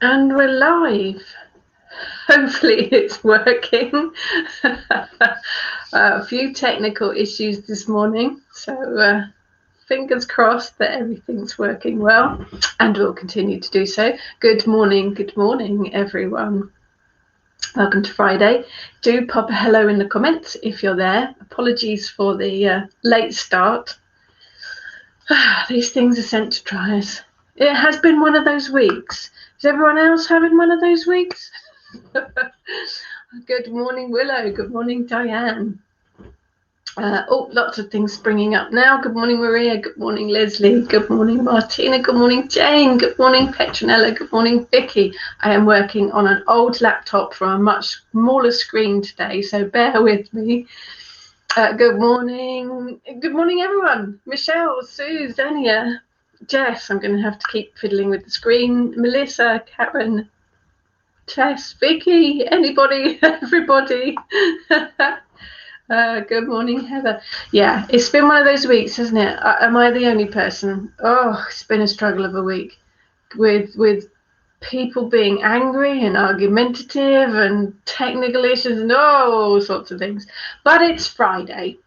And we're live. Hopefully it's working. A few technical issues this morning, so fingers crossed that everything's working well and will continue to do so. Good morning, everyone. Welcome to Friday. Do pop a hello in the comments if you're there. Apologies for the late start. These things are sent to try us. It has been one of those weeks. Is everyone else having one of those weeks? Good morning, Willow. Good morning, Diane. Lots of things springing up now. Good morning, Maria. Good morning, Leslie. Good morning, Martina. Good morning, Jane. Good morning, Petronella. Good morning, Vicky. I am working on an old laptop from a much smaller screen today, so bear with me. Good morning. Good morning, everyone. Michelle, Sue, Zania, Jess. I'm going to have to keep fiddling with the screen. Melissa, Karen, Tess, Vicky, anybody, everybody. Good morning, Heather. Yeah, it's been one of those weeks, hasn't it? Am I the only person? Oh, it's been a struggle of a week with people being angry and argumentative and technical issues and all sorts of things. But it's Friday.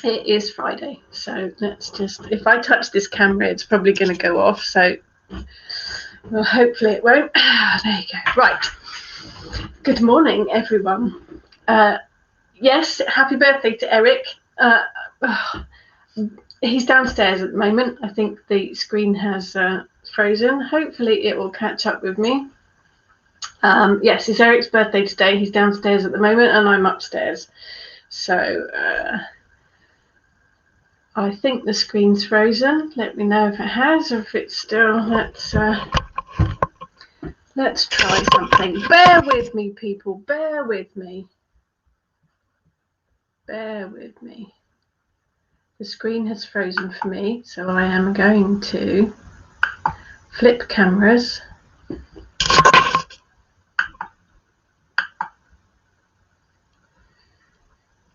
It is Friday, so let's just, if I touch this camera, it's probably going to go off, so well, hopefully it won't. There you go. Right. Good morning, everyone. Yes, happy birthday to Eric. He's downstairs at the moment. I think the screen has frozen. Hopefully it will catch up with me. Yes, it's Eric's birthday today. He's downstairs at the moment and I'm upstairs. So I think the screen's frozen. Let me know if it has or if it's still. Let's try something. Bear with me, people. Bear with me. Bear with me. The screen has frozen for me, so I am going to flip cameras.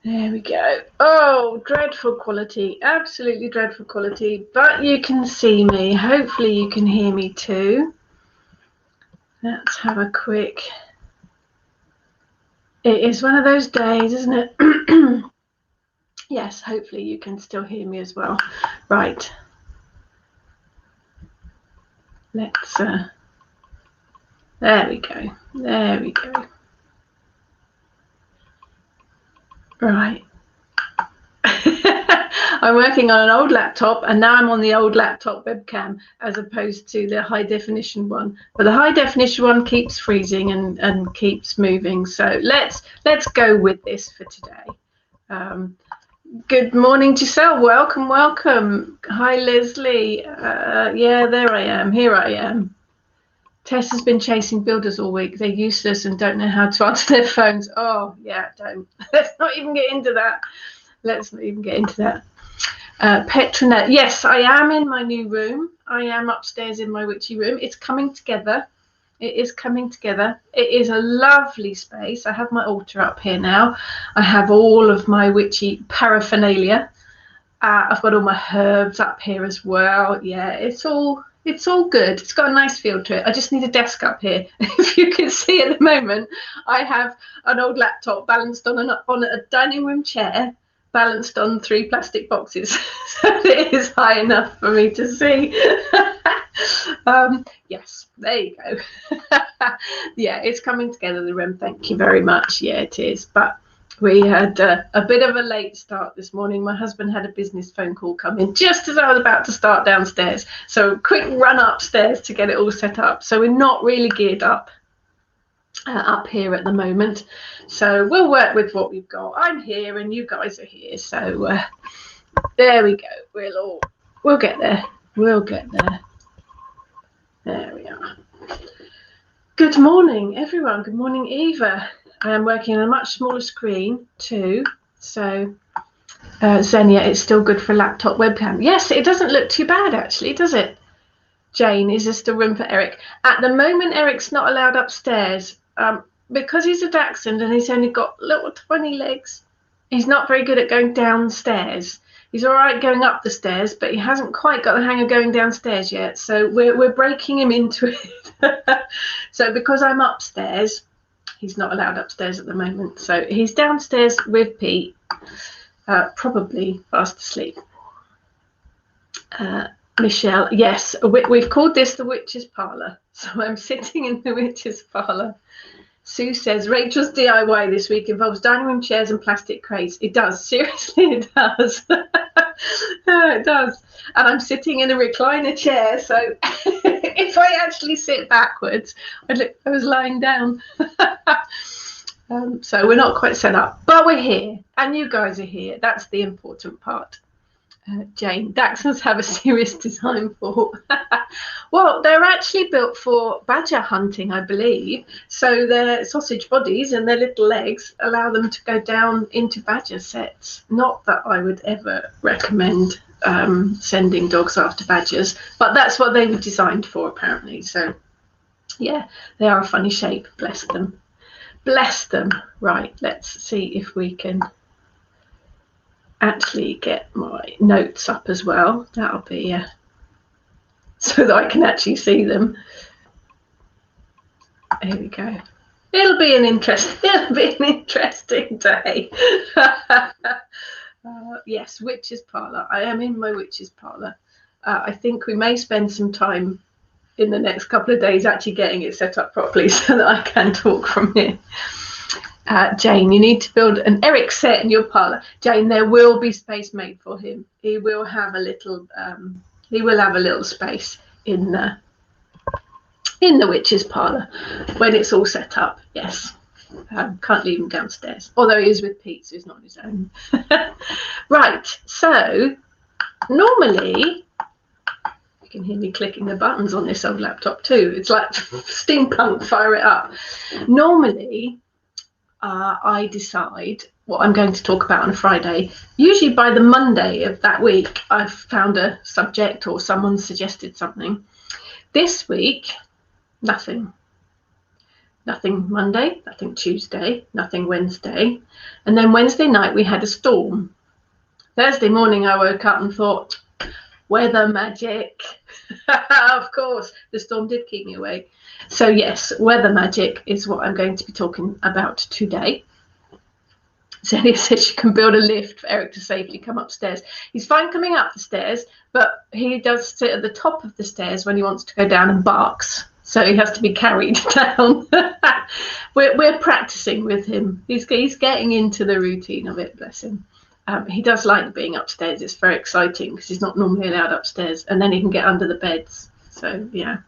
There we go. Oh, dreadful quality. Absolutely dreadful quality. But you can see me. Hopefully you can hear me too. Let's have a quick... It is one of those days, isn't it? Yes, hopefully you can still hear me as well. Right. Let's... There we go. There we go. Right. I'm working on an old laptop and now I'm on the old laptop webcam as opposed to the high definition one. But the high definition one keeps freezing and keeps moving. So let's go with this for today. Good morning, Giselle. Welcome, welcome. Hi, Leslie. Yeah, there I am. Here I am. Tess has been chasing builders all week. They're useless and don't know how to answer their phones. Oh, yeah, don't. Let's not even get into that. Let's not even get into that. Petronella, yes, I am in my new room. I am upstairs in my witchy room. It's coming together. It is coming together. It is a lovely space. I have my altar up here now. I have all of my witchy paraphernalia. I've got all my herbs up here as well. Yeah, it's all good. It's got a nice feel to it. I just need a desk up here. If you can see at the moment, I have an old laptop balanced on a dining room chair, balanced on 3 plastic boxes. So it is high enough for me to see. Yes, there you go. Yeah, it's coming together, the room. Thank you very much. Yeah, it is. But we had a bit of a late start this morning. My husband had a business phone call come in just as I was about to start downstairs. So quick run upstairs to get it all set up. So we're not really geared up here at the moment. So we'll work with what we've got. I'm here and you guys are here. So there we go. We'll get there. We'll get there. There we are. Good morning, everyone. Good morning, Eva. I am working on a much smaller screen too. So Xenia, it's still good for a laptop webcam. Yes, it doesn't look too bad actually, does it? Jane, is there still room for Eric? At the moment, Eric's not allowed upstairs because he's a dachshund and he's only got little tiny legs. He's not very good at going downstairs. He's all right going up the stairs, but he hasn't quite got the hang of going downstairs yet. So we're breaking him into it. So because I'm upstairs, he's not allowed upstairs at the moment. So he's downstairs with Pete, probably fast asleep. Michelle, yes, we've called this the witch's parlour. So I'm sitting in the witch's parlour. Sue says, Rachel's DIY this week involves dining room chairs and plastic crates. It does. Seriously, it does. It does. And I'm sitting in a recliner chair. So if I actually sit backwards, I was lying down. So we're not quite set up. But we're here. And you guys are here. That's the important part. Jane, Dachshunds have a serious design fault. Well, they're actually built for badger hunting, I believe. So their sausage bodies and their little legs allow them to go down into badger sets. Not that I would ever recommend sending dogs after badgers, but that's what they were designed for, apparently. So, yeah, they are a funny shape. Bless them. Bless them. Right, let's see if we can actually get my notes up as well. That'll be so that I can actually see them. Here we go. It'll be an interesting day. Yes, witch's parlour. I am in my witch's parlour. I think we may spend some time in the next couple of days actually getting it set up properly so that I can talk from here. Jane, you need to build an Eric set in your parlour. Jane, there will be space made for him. He will have a little space in the witch's parlour when it's all set up. Yes, can't leave him downstairs. Although he is with Pete, so he's not on his own. Right. So normally, you can hear me clicking the buttons on this old laptop too. It's like steampunk. Fire it up. Normally, I decide what I'm going to talk about on a Friday. Usually by the Monday of that week, I've found a subject or someone suggested something. This week, nothing. Nothing Monday, nothing Tuesday, nothing Wednesday. And then Wednesday night, we had a storm. Thursday morning, I woke up and thought, weather magic. Of course, the storm did keep me awake. So yes, weather magic is what I'm going to be talking about today. Zelia says she can build a lift for Eric to safely come upstairs. He's fine coming up the stairs, but he does sit at the top of the stairs when he wants to go down and barks. So he has to be carried down. We're practicing with him. He's getting into the routine of it, bless him. He does like being upstairs. It's very exciting because he's not normally allowed upstairs, and then he can get under the beds. So yeah.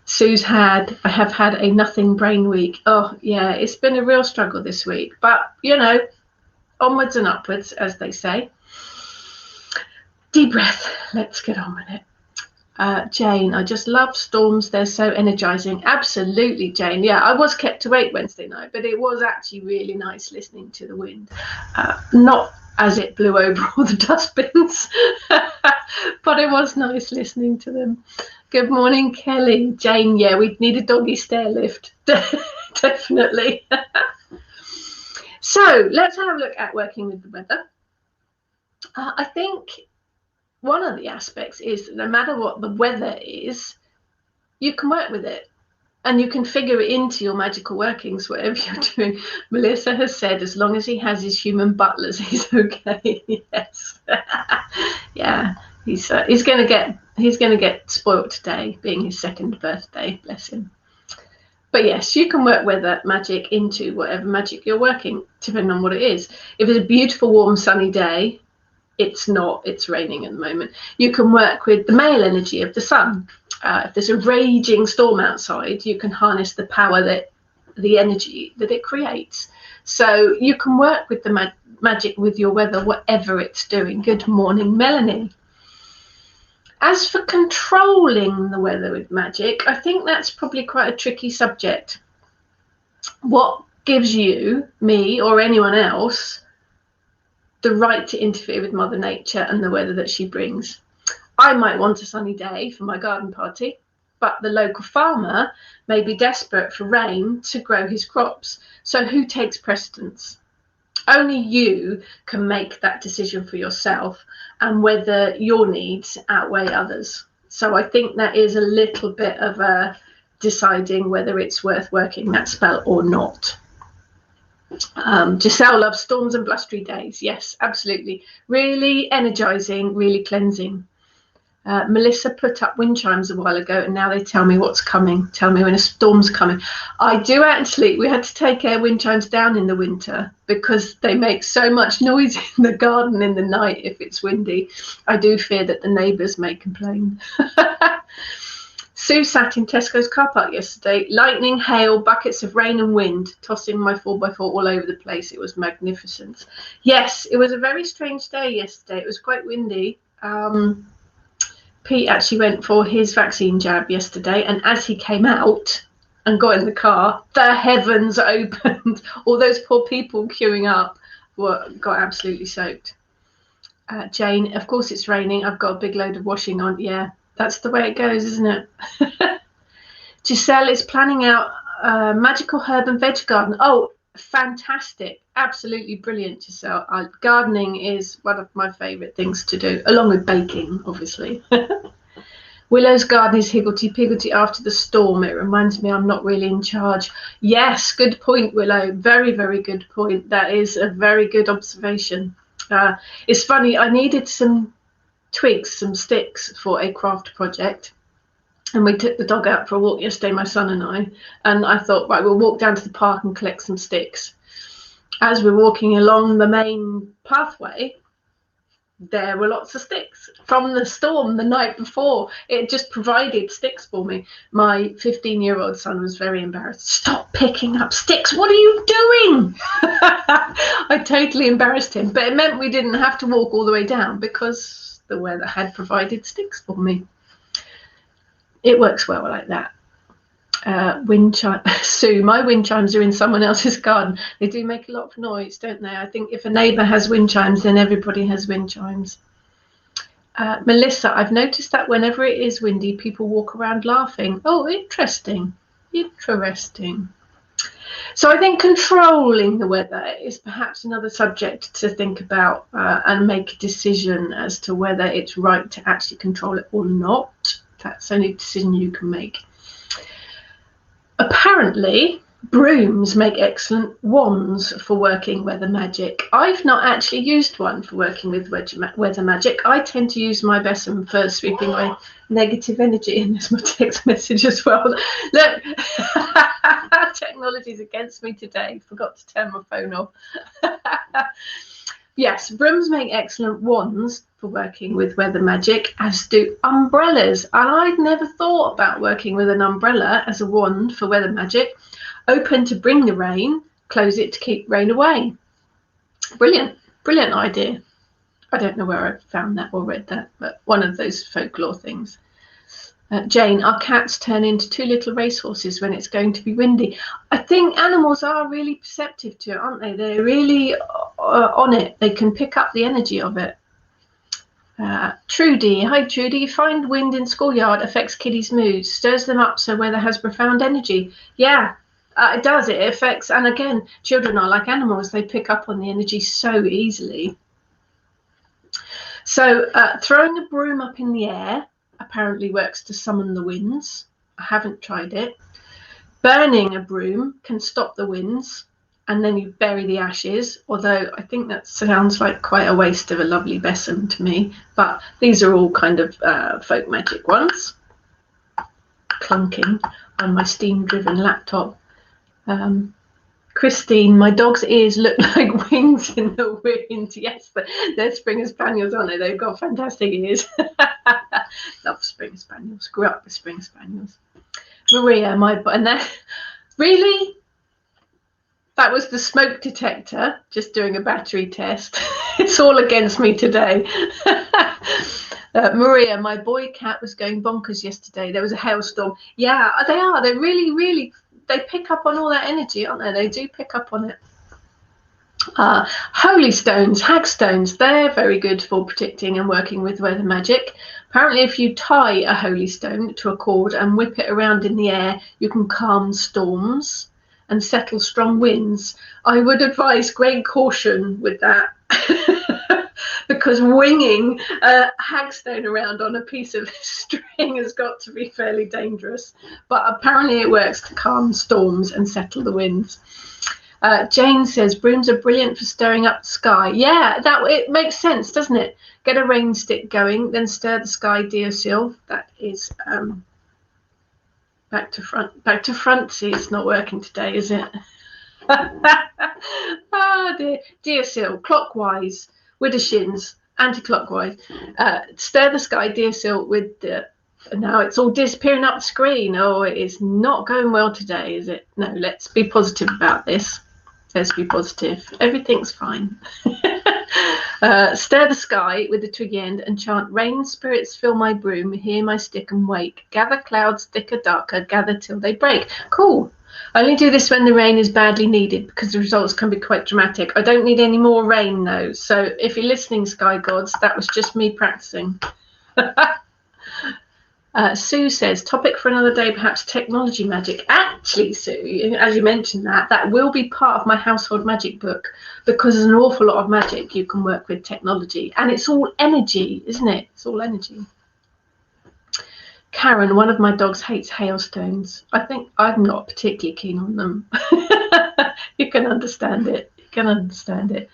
I have had a nothing brain week. Oh yeah, it's been a real struggle this week, but you know, onwards and upwards, as they say. Deep breath. Let's get on with it. Jane, I just love storms. They're so energizing. Absolutely, Jane. Yeah, I was kept awake Wednesday night, but it was actually really nice listening to the wind. Not as it blew over all the dustbins, but it was nice listening to them. Good morning, Kelly. Jane, yeah, we'd need a doggy stair lift. Definitely. So let's have a look at working with the weather. I think one of the aspects is that no matter what the weather is, you can work with it and you can figure it into your magical workings, whatever you're doing. Melissa has said, as long as he has his human butlers, he's okay. Yes. Yeah, he's going to get spoilt today, being his second birthday, bless him. But yes, you can work weather magic into whatever magic you're working, depending on what it is. If it's a beautiful, warm, sunny day, it's raining at the moment. You can work with the male energy of the sun. If there's a raging storm outside, you can harness the power the energy that it creates. So you can work with the magic with your weather, whatever it's doing. Good morning, Melanie. As for controlling the weather with magic, I think that's probably quite a tricky subject. What gives you, me, or anyone else the right to interfere with Mother Nature and the weather that she brings? I might want a sunny day for my garden party, but the local farmer may be desperate for rain to grow his crops. So who takes precedence? Only you can make that decision for yourself and whether your needs outweigh others. So I think that is a little bit of a deciding whether it's worth working that spell or not. Giselle loves storms and blustery days. Yes, absolutely. Really energizing, really cleansing. Melissa put up wind chimes a while ago, and now they tell me what's coming. Tell me when a storm's coming. I do actually. We had to take our wind chimes down in the winter because they make so much noise in the garden in the night if it's windy. I do fear that the neighbours may complain. Sue sat in Tesco's car park yesterday. Lightning, hail, buckets of rain and wind, tossing my 4x4 all over the place. It was magnificent. Yes, it was a very strange day yesterday. It was quite windy. Pete actually went for his vaccine jab yesterday, and as he came out and got in the car, the heavens opened. All those poor people queuing up got absolutely soaked. Jane, of course it's raining. I've got a big load of washing on. Yeah, that's the way it goes, isn't it? Giselle is planning out a magical herb and veg garden. Oh, fantastic. Absolutely brilliant, Giselle. Gardening is one of my favourite things to do, along with baking, obviously. Willow's garden is higgledy-piggledy after the storm. It reminds me I'm not really in charge. Yes, good point, Willow. Very, very good point. That is a very good observation. It's funny, I needed some twigs, some sticks for a craft project. And we took the dog out for a walk yesterday, my son and I. And I thought, right, we'll walk down to the park and collect some sticks. As we're walking along the main pathway, there were lots of sticks from the storm the night before. It just provided sticks for me. My 15-year-old son was very embarrassed. Stop picking up sticks. What are you doing? I totally embarrassed him. But it meant we didn't have to walk all the way down because the weather had provided sticks for me. It works well like that. Wind chime. Sue, my wind chimes are in someone else's garden. They do make a lot of noise, don't they? I think if a neighbour has wind chimes, then everybody has wind chimes. Melissa, I've noticed that whenever it is windy, people walk around laughing. Oh, interesting. Interesting. So I think controlling the weather is perhaps another subject to think about and make a decision as to whether it's right to actually control it or not. That's only a decision you can make. Apparently, brooms make excellent wands for working weather magic. I've not actually used one for working with weather magic. I tend to use my besom for sweeping away negative energy, and there's my text message as well. Look, technology's against me today. Forgot to turn my phone off. Yes, brooms make excellent wands for working with weather magic, as do umbrellas. And I'd never thought about working with an umbrella as a wand for weather magic. Open to bring the rain, close it to keep rain away. Brilliant, brilliant idea. I don't know where I found that or read that, but one of those folklore things. Jane, our cats turn into two little racehorses when it's going to be windy. I think animals are really perceptive to it, aren't they? They're really on it. They can pick up the energy of it. Trudy, hi Trudy. You find wind in schoolyard affects kiddies' moods, stirs them up so weather has profound energy. Yeah, it does. It affects, and again, children are like animals. They pick up on the energy so easily. So throwing a broom up in the air apparently works to summon the winds. I haven't tried it. Burning a broom can stop the winds, and then you bury the ashes, although I think that sounds like quite a waste of a lovely besom to me. But these are all kind of folk magic ones. Clunking on my steam-driven laptop. Christine, my dog's ears look like wings in the wind. Yes, they're Springer Spaniels, aren't they? They've got fantastic ears. Love Springer Spaniels. Grew up with Springer Spaniels. Maria, and that really, that was the smoke detector just doing a battery test. It's all against me today. Maria, my boy cat was going bonkers yesterday. There was a hailstorm. Yeah, they are. They're really, really. They pick up on all that energy, aren't they? They do pick up on it. Holy stones, hagstones, they're very good for predicting and working with weather magic. Apparently, if you tie a holy stone to a cord and whip it around in the air, you can calm storms. and settle strong winds. I would advise great caution with that. Because winging a hagstone around on a piece of string has got to be fairly dangerous. But apparently it works to calm storms and settle the winds. Jane says brooms are brilliant for stirring up the sky. Yeah, it makes sense, doesn't it? Get a rain stick going, then stir the sky, dear Sil. That is back to front. Back to front. See, it's not working today, is it? Oh dear Sil. Clockwise. With the shins, anti-clockwise. Stir the sky, dear Sil, with the... Now it's all disappearing up the screen. Oh, it is not going well today, is it? No, let's be positive about this. Let's be positive. Everything's fine. Stir the sky with the twiggy end and chant, rain spirits fill my broom, hear my stick and wake. Gather clouds thicker, darker, gather till they break. Cool. I only do this when the rain is badly needed because the results can be quite dramatic. I don't need any more rain though. So if you're listening, sky gods, that was just me practicing. Sue says, topic for another day, perhaps technology magic. Actually, Sue, as you mentioned that will be part of my household magic book, because there's an awful lot of magic you can work with technology. And it's all energy, isn't it? It's all energy. Karen, one of my dogs hates hailstones. I think I'm not particularly keen on them. You can understand it. You can understand it.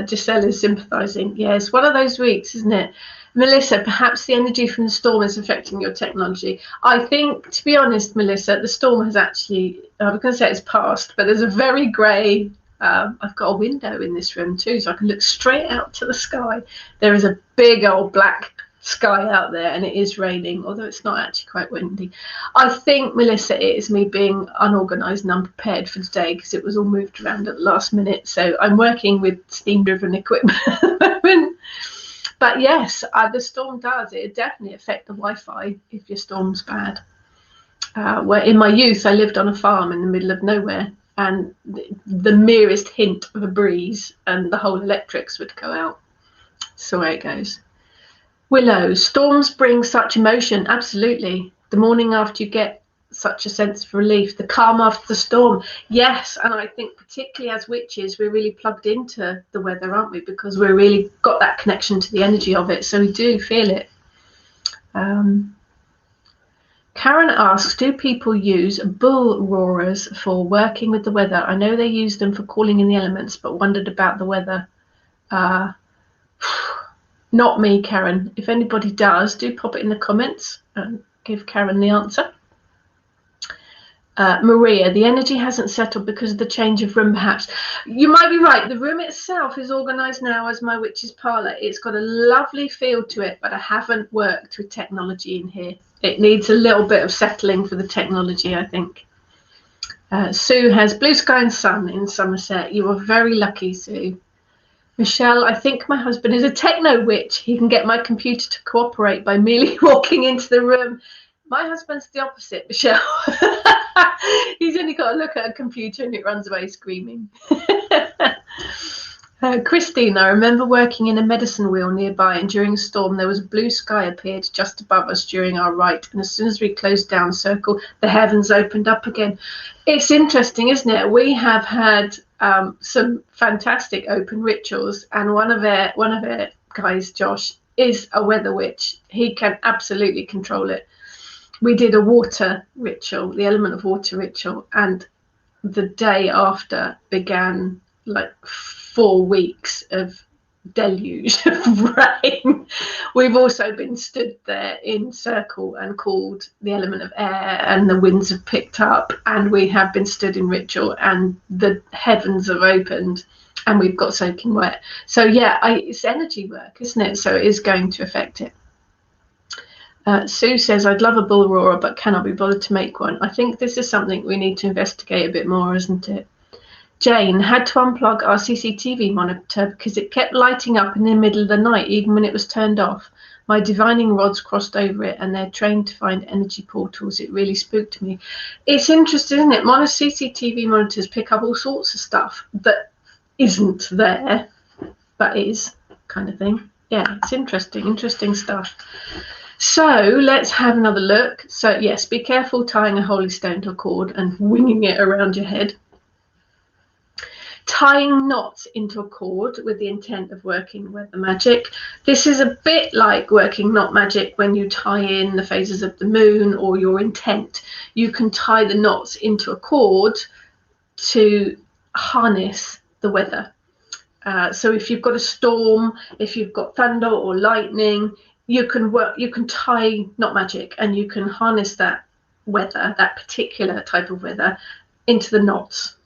Giselle is sympathising. Yeah, it's one of those weeks, isn't it? Melissa, perhaps the energy from the storm is affecting your technology. I think, to be honest, Melissa, the storm has actually, I was going to say it's passed, but there's a very grey, I've got a window in this room too, so I can look straight out to the sky. There is a big old black sky out there and it is raining, although it's not actually quite windy. I think, Melissa, it is me being unorganised and unprepared for today because it was all moved around at the last minute. So I'm working with steam-driven equipment at the moment. But yes, the storm does. It definitely affect the Wi-Fi if your storm's bad. Where in my youth, I lived on a farm in the middle of nowhere, and the merest hint of a breeze and the whole electrics would go out. So where it goes. Willow, storms bring such emotion. Absolutely. The morning after you get such a sense of relief, the calm after the storm. Yes, and I think particularly as witches, we're really plugged into the weather, aren't we? Because we're really got that connection to the energy of it, so we do feel it. Karen asks, do people use bull roarers for working with the weather? I know they use them for calling in the elements, but wondered about the weather. Not me, Karen. If anybody does, do pop it in the comments and give Karen the answer. Maria, the energy hasn't settled because of the change of room, perhaps. You might be right. The room itself is organised now as my witch's parlour. It's got a lovely feel to it, but I haven't worked with technology in here. It needs a little bit of settling for the technology, I think. Sue has blue sky and sun in Somerset. You are very lucky, Sue. Michelle, I think my husband is a techno witch. He can get my computer to cooperate by merely walking into the room. My husband's the opposite, Michelle. He's only got to look at a computer and it runs away screaming. Christine, I remember working in a medicine wheel nearby, and during a storm there was a blue sky appeared just above us during our rite, and as soon as we closed down circle, the heavens opened up again. It's interesting, isn't it? We have had some fantastic open rituals, and one of our guys, Josh, is a weather witch. He can absolutely control it. We did a water ritual, the element of water ritual, and the day after began like 4 weeks of deluge of rain. We've also been stood there in circle and called the element of air, and the winds have picked up, and we have been stood in ritual and the heavens have opened and we've got soaking wet. So yeah, it's energy work, isn't it? So it is going to affect it. Sue says, I'd love a bull roarer but cannot be bothered to make one. I think this is something we need to investigate a bit more, isn't it? Jane, had to unplug our CCTV monitor because it kept lighting up in the middle of the night even when it was turned off. My divining rods crossed over it and they're trained to find energy portals. It really spooked me. It's interesting, isn't it? Most CCTV monitors pick up all sorts of stuff that isn't there but is, kind of thing. Yeah, it's interesting stuff. So let's have another look. So yes, be careful tying a holy stone to a cord and winging it around your head. Tying knots into a cord with the intent of working weather magic. This is a bit like working knot magic when you tie in the phases of the moon or your intent. You can tie the knots into a cord to harness the weather. So if you've got a storm, if you've got thunder or lightning, you can tie knot magic and you can harness that weather, that particular type of weather, into the knots.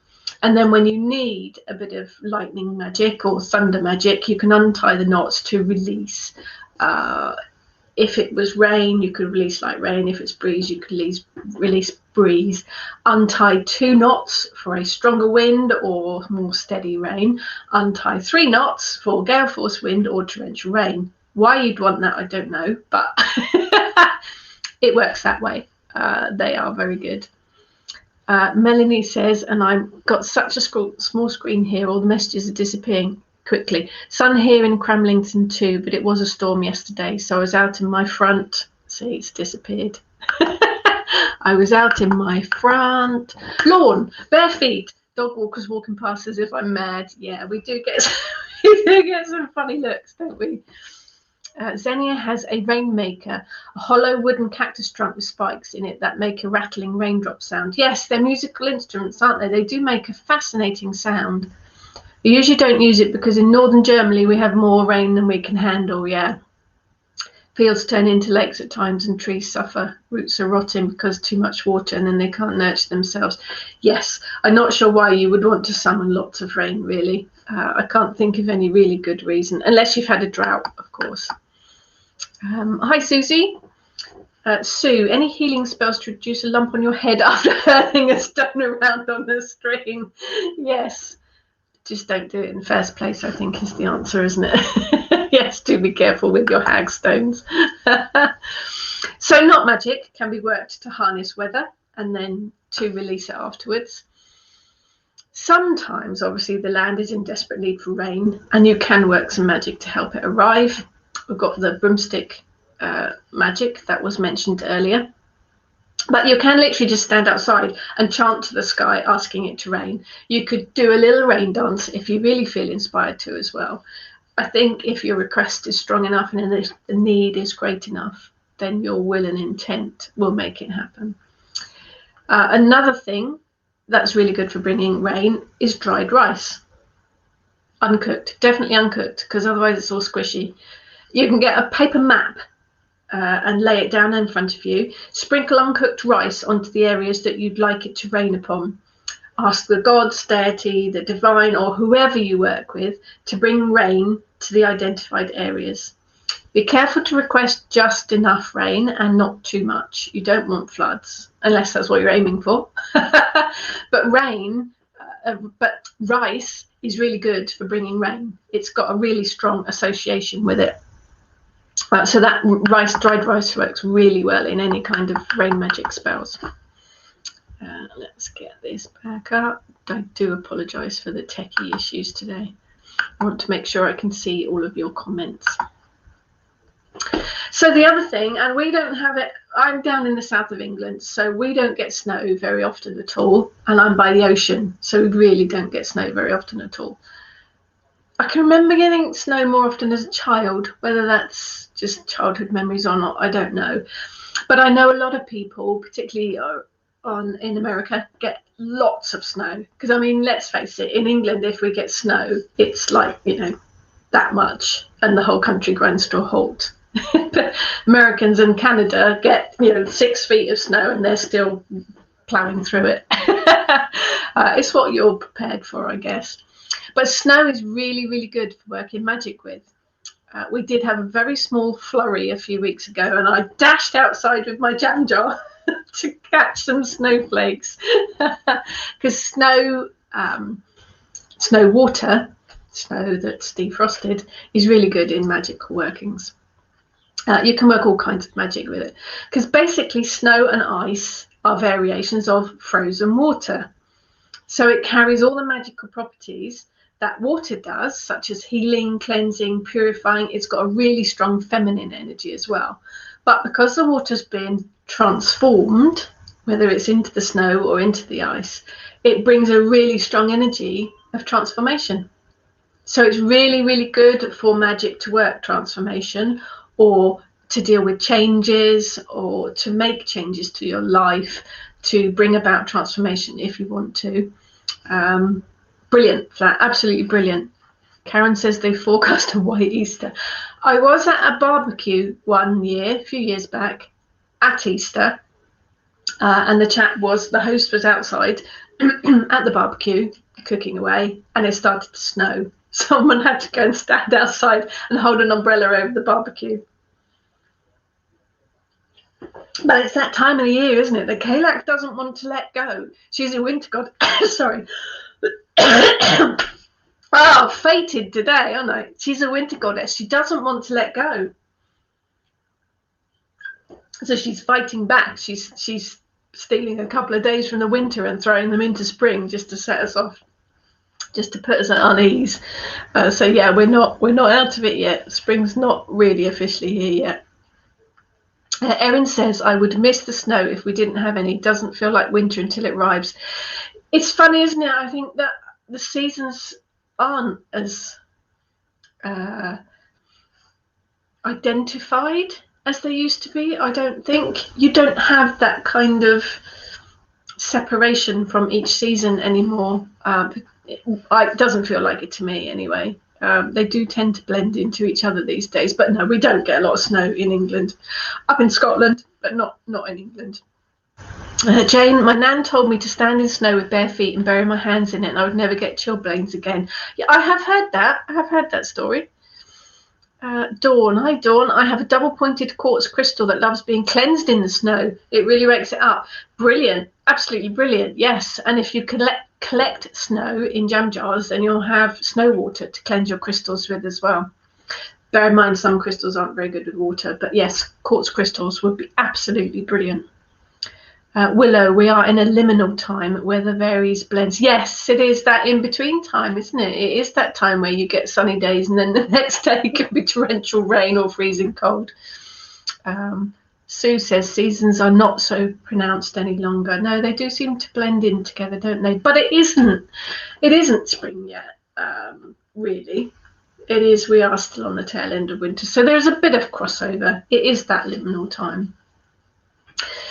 And then when you need a bit of lightning magic or thunder magic, you can untie the knots to release. If it was rain, you could release light rain. If it's breeze, you could release breeze. Untie 2 knots for a stronger wind or more steady rain. Untie 3 knots for gale force wind or torrential rain. Why you'd want that, I don't know, but it works that way. They are very good. Melanie says, and I've got such a small screen here, all the messages are disappearing quickly. Sun here in Cramlington too, but it was a storm yesterday, so I was out in my front. See, it's disappeared. I was out in my front lawn, bare feet, dog walkers walking past as if I'm mad. Yeah, we do get some funny looks, don't we? Xenia has a rainmaker, a hollow wooden cactus trunk with spikes in it that make a rattling raindrop sound. Yes, they're musical instruments, aren't they? They do make a fascinating sound. We usually don't use it because in northern Germany we have more rain than we can handle, yeah. Fields turn into lakes at times and trees suffer. Roots are rotting because too much water and then they can't nurture themselves. Yes, I'm not sure why you would want to summon lots of rain, really. I can't think of any really good reason, unless you've had a drought, of course. Hi, Susie. Sue, any healing spells to reduce a lump on your head after hurling a stone around on the string? Yes. Just don't do it in the first place, I think, is the answer, isn't it? Yes, do be careful with your hag stones. So knot magic can be worked to harness weather and then to release it afterwards. Sometimes, obviously, the land is in desperate need for rain and you can work some magic to help it arrive. We've got the broomstick magic that was mentioned earlier. But you can literally just stand outside and chant to the sky, asking it to rain. You could do a little rain dance if you really feel inspired to as well. I think if your request is strong enough and the need is great enough, then your will and intent will make it happen. Another thing that's really good for bringing rain is dried rice. Uncooked, definitely uncooked, because otherwise it's all squishy. You can get a paper map and lay it down in front of you. Sprinkle uncooked rice onto the areas that you'd like it to rain upon. Ask the gods, deity, the divine, or whoever you work with to bring rain to the identified areas. Be careful to request just enough rain and not too much. You don't want floods, unless that's what you're aiming for. But rice is really good for bringing rain. It's got a really strong association with it. So that dried rice works really well in any kind of rain magic spells. Let's get this back up. I do apologise for the techie issues today. I want to make sure I can see all of your comments. So the other thing, and we don't have it, I'm down in the south of England, so we don't get snow very often at all. And I'm by the ocean, so we really don't get snow very often at all. I can remember getting snow more often as a child, whether that's just childhood memories or not, I don't know. But I know a lot of people, particularly in America, get lots of snow. Because, I mean, let's face it, in England, if we get snow, it's like, that much, and the whole country grinds to a halt. But Americans and Canada get, 6 feet of snow and they're still ploughing through it. It's what you're prepared for, I guess. But snow is really, really good for working magic with. We did have a very small flurry a few weeks ago, and I dashed outside with my jam jar to catch some snowflakes. Because snow water, snow that's defrosted, is really good in magical workings. You can work all kinds of magic with it. Because basically snow and ice are variations of frozen water. So it carries all the magical properties that water does, such as healing, cleansing, purifying. It's got a really strong feminine energy as well. But because the water's been transformed, whether it's into the snow or into the ice, it brings a really strong energy of transformation. So it's really, really good for magic to work transformation, or to deal with changes, or to make changes to your life, to bring about transformation if you want to. Brilliant for that, absolutely brilliant. Karen says they forecast a white Easter. I was at a barbecue one year, a few years back, at Easter, and the host was outside at the barbecue cooking away, and it started to snow. Someone had to go and stand outside and hold an umbrella over the barbecue. But it's that time of the year, isn't it? The Kalak doesn't want to let go. She's a winter god. Sorry. Oh, fated today, aren't I? She's a winter goddess. She doesn't want to let go. So she's fighting back. She's stealing a couple of days from the winter and throwing them into spring just to set us off, just to put us at unease. So yeah, we're not out of it yet. Spring's not really officially here yet. Erin says, I would miss the snow if we didn't have any. Doesn't feel like winter until it arrives. It's funny, isn't it? I think that the seasons aren't as identified as they used to be. I don't think you don't have that kind of separation from each season anymore. It doesn't feel like it to me anyway. They do tend to blend into each other these days, but no, we don't get a lot of snow in England. Up in Scotland, but not in England. Jane, my nan told me to stand in snow with bare feet and bury my hands in it, and I would never get chilblains again. Yeah, I have heard that. I have heard that story. Dawn, hi Dawn. I have a double-pointed quartz crystal that loves being cleansed in the snow. It really wakes it up. Brilliant, absolutely brilliant. Yes, and if you collect snow in jam jars, then you'll have snow water to cleanse your crystals with as well. Bear in mind, some crystals aren't very good with water, but yes, quartz crystals would be absolutely brilliant. Willow, we are in a liminal time. Weather varies, blends. Yes, it is that in-between time, isn't it? It is that time where you get sunny days and then the next day can be torrential rain or freezing cold. Sue says seasons are not so pronounced any longer. No, they do seem to blend in together, don't they? But it isn't spring yet, really. It is, we are still on the tail end of winter. So there's a bit of crossover. It is that liminal time.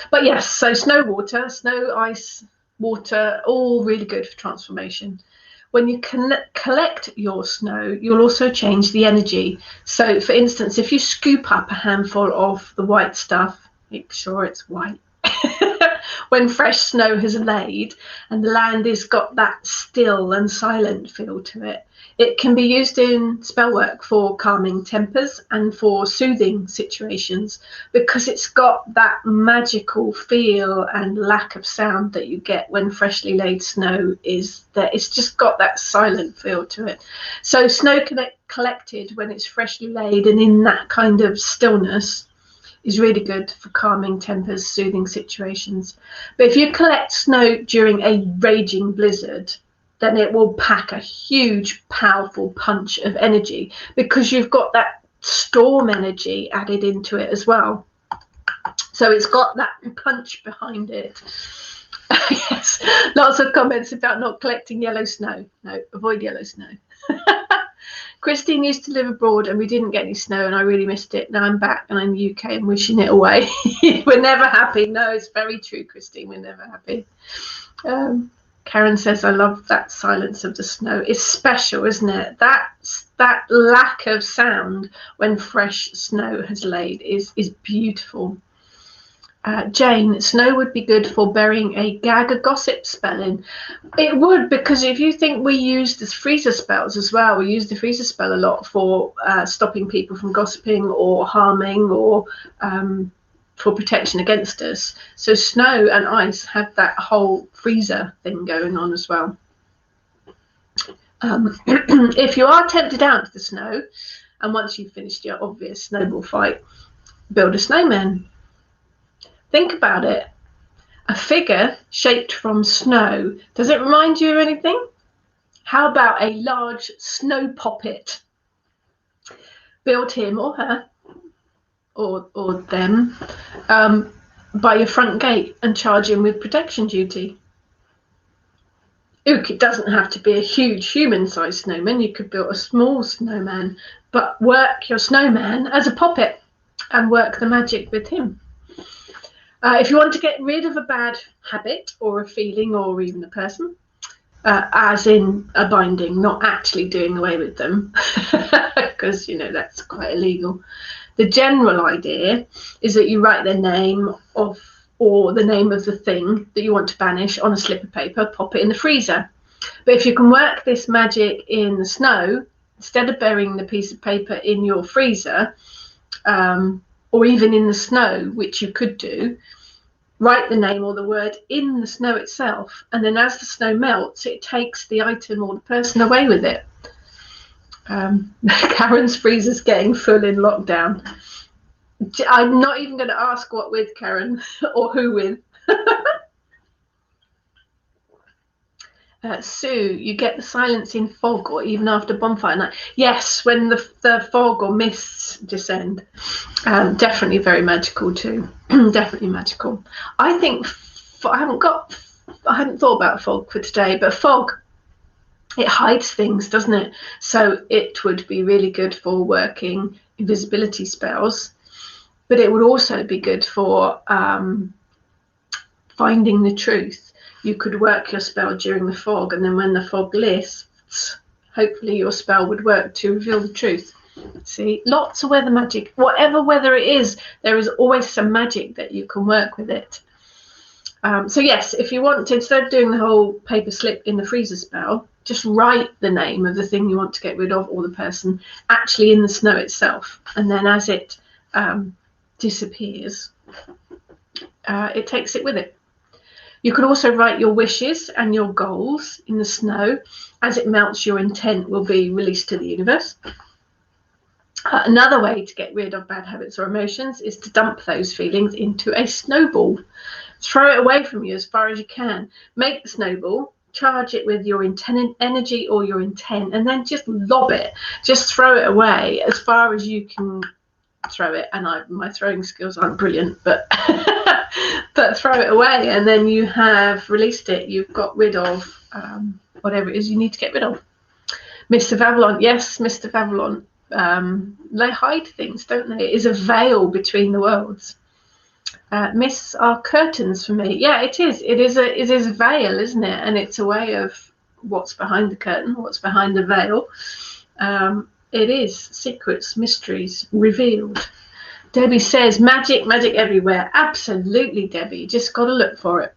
But yes, so snow water, snow, ice, water, all really good for transformation. When you collect your snow, you'll also change the energy. So, for instance, if you scoop up a handful of the white stuff, make sure it's white, when fresh snow has laid and the land has got that still and silent feel to it, it can be used in spell work for calming tempers and for soothing situations, because it's got that magical feel and lack of sound that you get when freshly laid snow is there. It's just got that silent feel to it. So snow collected when it's freshly laid and in that kind of stillness is really good for calming tempers, soothing situations. But if you collect snow during a raging blizzard, then it will pack a huge, powerful punch of energy, because you've got that storm energy added into it as well. So it's got that punch behind it. Yes, lots of comments about not collecting yellow snow. No, avoid yellow snow. Christine used to live abroad and we didn't get any snow and I really missed it. Now I'm back and I'm in the UK and wishing it away. We're never happy. No, it's very true, Christine. We're never happy. Karen says, I love that silence of the snow. It's special, isn't it? That lack of sound when fresh snow has laid is beautiful. Jane, snow would be good for burying a gag of gossip spell in. It would, because if you think we use the freezer spells as well, we use the freezer spell a lot for stopping people from gossiping or harming or for protection against us. So snow and ice have that whole freezer thing going on as well. If you are tempted out to the snow, and once you've finished your obvious snowball fight, build a snowman. Think about it. A figure shaped from snow. Does it remind you of anything? How about a large snow poppet? Build him or her or them by your front gate and charge him with protection duty. It doesn't have to be a huge human-sized snowman. You could build a small snowman, but work your snowman as a puppet and work the magic with him. If you want to get rid of a bad habit or a feeling or even a person, as in a binding, not actually doing away with them, because, you know, that's quite illegal. The general idea is that you write their name or the name of the thing that you want to banish on a slip of paper, pop it in the freezer. But if you can work this magic in the snow, instead of burying the piece of paper in your freezer, or even in the snow, which you could do, write the name or the word in the snow itself, and then as the snow melts, it takes the item or the person away with it. Karen's freezer's getting full in lockdown. I'm not even going to ask what with, Karen, or who with. Sue, you get the silence in fog or even after bonfire night. Yes, when the fog or mists descend. Definitely very magical too. Definitely magical. I think I hadn't thought about fog for today, but fog, it hides things, doesn't it? So it would be really good for working invisibility spells, but it would also be good for finding the truth. You could work your spell during the fog, and then when the fog lifts, hopefully your spell would work to reveal the truth. See, lots of weather magic. Whatever weather it is, there is always some magic that you can work with it. So yes, if you want to, instead of doing the whole paper slip in the freezer spell, just write the name of the thing you want to get rid of or the person actually in the snow itself. And then as it disappears, it takes it with it. You can also write your wishes and your goals in the snow. As it melts, your intent will be released to the universe. Another way to get rid of bad habits or emotions is to dump those feelings into a snowball. Throw it away from you as far as you can. Make the snowball, charge it with your intent energy or your intent, and then just lob it. Just throw it away as far as you can throw it. And my throwing skills aren't brilliant, but but throw it away, and then you have released it. You've got rid of whatever it is you need to get rid of. Mr. Vavalon, yes, Mr. Vavalon. They hide things, don't they? It is a veil between the worlds. Mists are curtains for me. Yeah, it is. It is a veil, isn't it? And it's a way of what's behind the curtain, what's behind the veil. It is secrets, mysteries revealed. Debbie says magic everywhere. Absolutely, Debbie. Just got to look for it.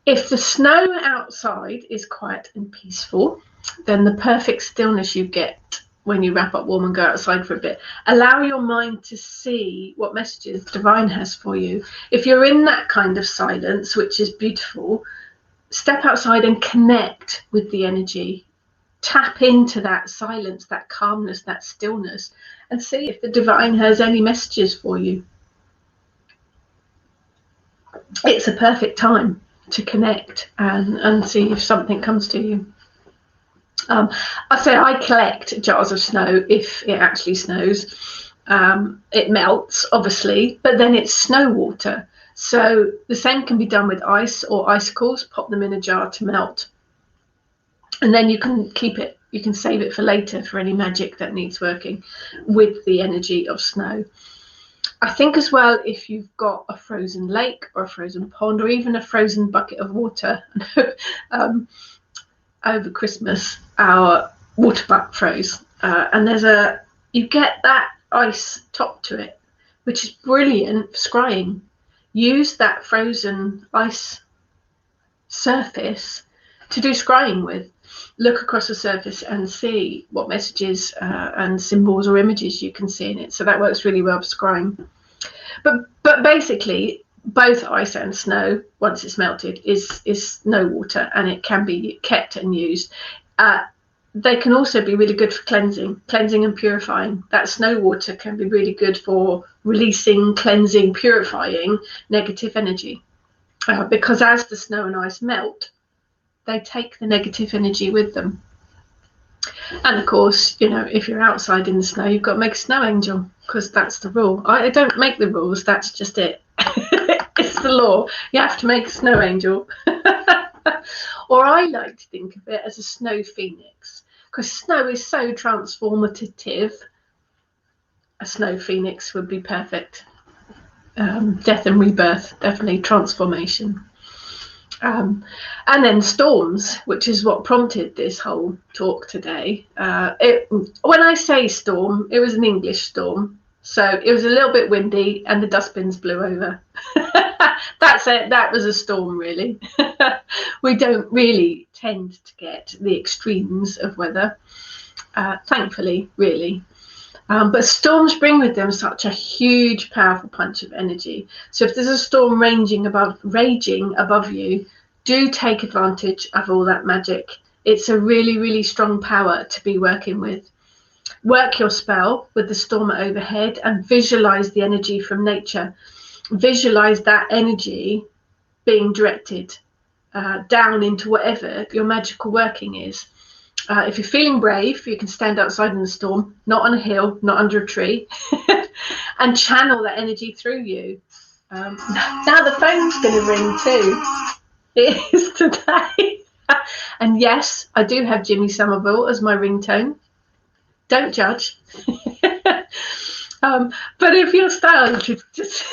If the snow outside is quiet and peaceful, then the perfect stillness you get when you wrap up warm and go outside for a bit. Allow your mind to see what messages divine has for you. If you're in that kind of silence, which is beautiful, step outside and connect with the energy. Tap into that silence, that calmness, that stillness, and see if the divine has any messages for you. It's a perfect time to connect and see if something comes to you. I say I collect jars of snow if it actually snows. It melts, obviously, but then it's snow water. So the same can be done with ice or icicles. Pop them in a jar to melt. And then you can keep it. You can save it for later for any magic that needs working with the energy of snow. I think as well, if you've got a frozen lake or a frozen pond or even a frozen bucket of water, over Christmas, our water butt froze. And you get that ice top to it, which is brilliant for scrying. Use that frozen ice surface to do scrying with. Look across the surface and see what messages and symbols or images you can see in it. So that works really well for scrying. But basically, both ice and snow, once it's melted, is snow water, and it can be kept and used. They can also be really good for cleansing and purifying. That snow water can be really good for releasing, cleansing, purifying negative energy. Because as the snow and ice melt, they take the negative energy with them. And of course, you know, if you're outside in the snow, you've got to make a snow angel, because that's the rule. I don't make the rules, that's just it. It's the law. You have to make a snow angel. Or I like to think of it as a snow phoenix, because snow is so transformative. A snow phoenix would be perfect. Death and rebirth, definitely transformation. And then storms, which is what prompted this whole talk today. When I say storm, it was an English storm. So it was a little bit windy and the dustbins blew over. That's it. That was a storm, really. We don't really tend to get the extremes of weather, thankfully, really. But storms bring with them such a huge, powerful punch of energy. So if there's a storm raging above you, do take advantage of all that magic. It's a really, really strong power to be working with. Work your spell with the storm overhead and visualize the energy from nature. Visualize that energy being directed down into whatever your magical working is. If you're feeling brave, you can stand outside in the storm, not on a hill, not under a tree, and channel that energy through you. Now the phone's going to ring too. It is today. And yes, I do have Jimmy Somerville as my ringtone. Don't judge. But if you're style, just